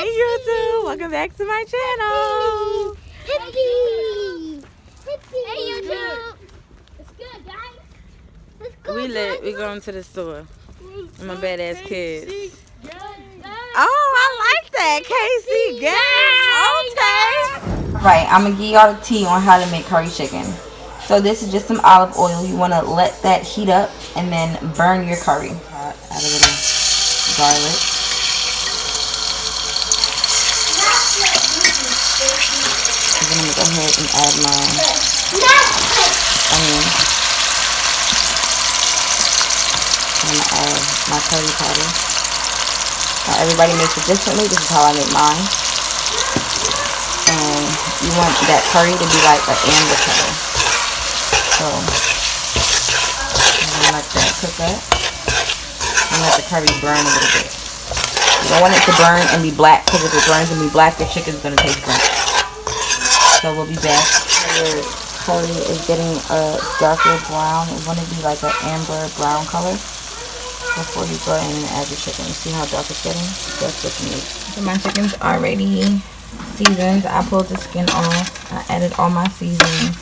Hey YouTube, welcome back to my channel. Hippie. Hey YouTube. It's good, guys. It's good. We going to the store. I'm a badass kid. Oh, I like that, Casey gang. Okay. Right, I'm gonna give y'all the tea on how to make curry chicken. So this is just some olive oil. You want to let that heat up and then burn your curry. Add a little garlic. And then I'm gonna go ahead and add my onion. I'm gonna add my curry powder. Now everybody makes it differently. This is how I make mine. And you want that curry to be like an amber color. So I'm gonna let that cook up and let the curry burn a little bit. You don't want it to burn and be black, because if it burns and be black, your chicken's gonna taste burnt. So we'll be back. Your curry is getting a darker brown. You want it to be like an amber brown color before you go in and add your chicken. You see how dark it's getting? That's what you need. So my chicken's already seasoned. I pulled the skin off. I added all my seasonings.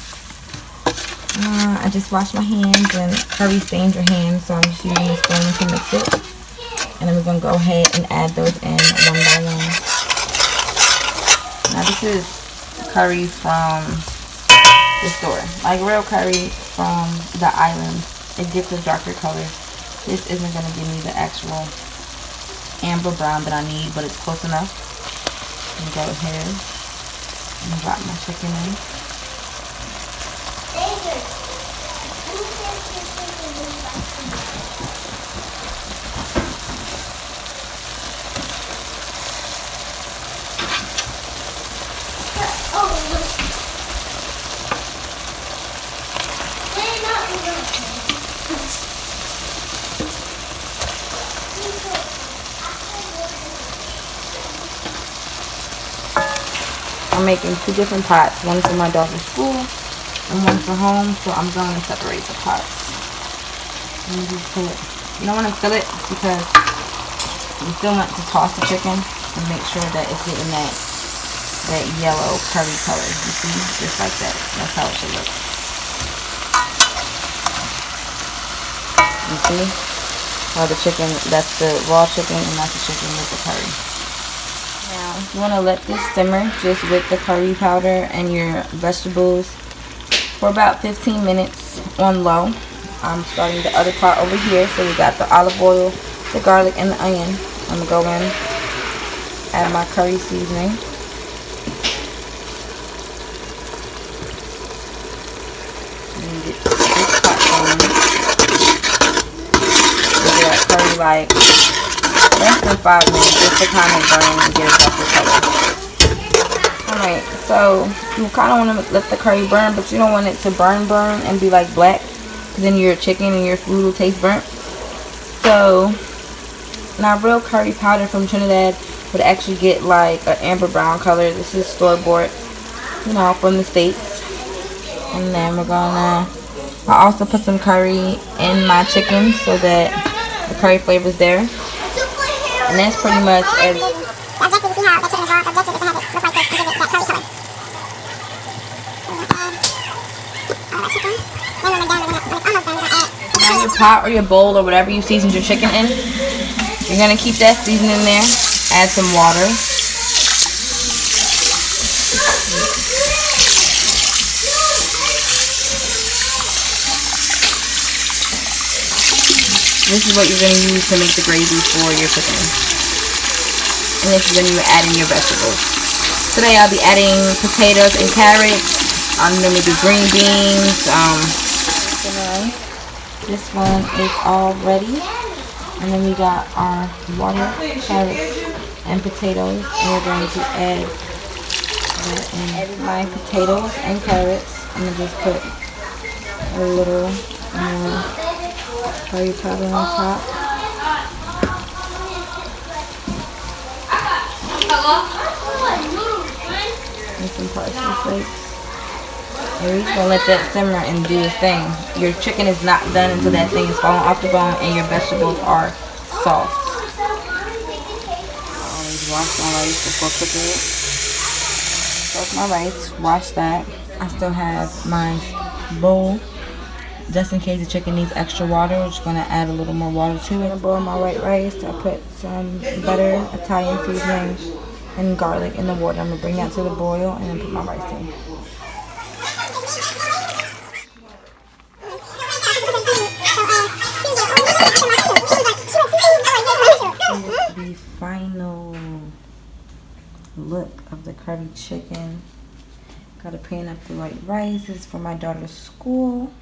I just washed my hands, and curry stains your hands, so I'm just using a spoon to mix it. And then we're going to go ahead and add those in one by one. Now this is curry from the store. Like real curry from the island. It gets a darker color. This isn't going to give me the actual amber brown that I need, but it's close enough. I'm going to go ahead and drop my chicken in. I'm making two different pots, one for my daughter's school and one for home, so I'm going to separate the pots. And just fill it. You don't want to fill it because you still want to toss the chicken and make sure that it's getting that yellow curry color. You see, just like that. That's how it should look. You see how the chicken, that's the raw chicken and that's the chicken with the curry. Now, you want to let this simmer just with the curry powder and your vegetables for about 15 minutes on low. I'm starting the other pot over here. So we got the olive oil, the garlic, and the onion. I'm going to go in, add my curry seasoning. And get this pot going. We'll get that curry like less than 5 minutes just to kind of burn and get a darker color. Alright, so you kind of want to let the curry burn, but you don't want it to burn and be like black, because then your chicken and your food will taste burnt. So now real curry powder from Trinidad would actually get like an amber brown color. This is store-bought, you know, from the States. And then we're gonna, I also put some curry in my chicken so that the curry flavor is there. And that's pretty much as now your pot or your bowl or whatever you seasoned your chicken in, you're gonna keep that seasoning in there. Add some water. This is what you're going to use to make the gravy for your chicken. And this is when you're adding your vegetables. Today I'll be adding potatoes and carrots. I'm going to do green beans. This one is all ready. And then we got our water, carrots, and potatoes. And we're going to add my potatoes and carrots. I'm going to just put a little curry powder on top. And some parsley flakes. And we're just going to let that simmer and do its thing. Your chicken is not done until that thing is falling off the bone and your vegetables are soft. wash my rice before cooking it. That's my rice. Wash that. I still have my bowl. Just in case the chicken needs extra water, I'm just going to add a little more water to it. I'm going to boil my white rice. I put some butter, Italian seasoning, and garlic in the water. I'm going to bring that to the boil and then put my rice in. The final look of the curry chicken. Got to pan up the white rice. This is for my daughter's school.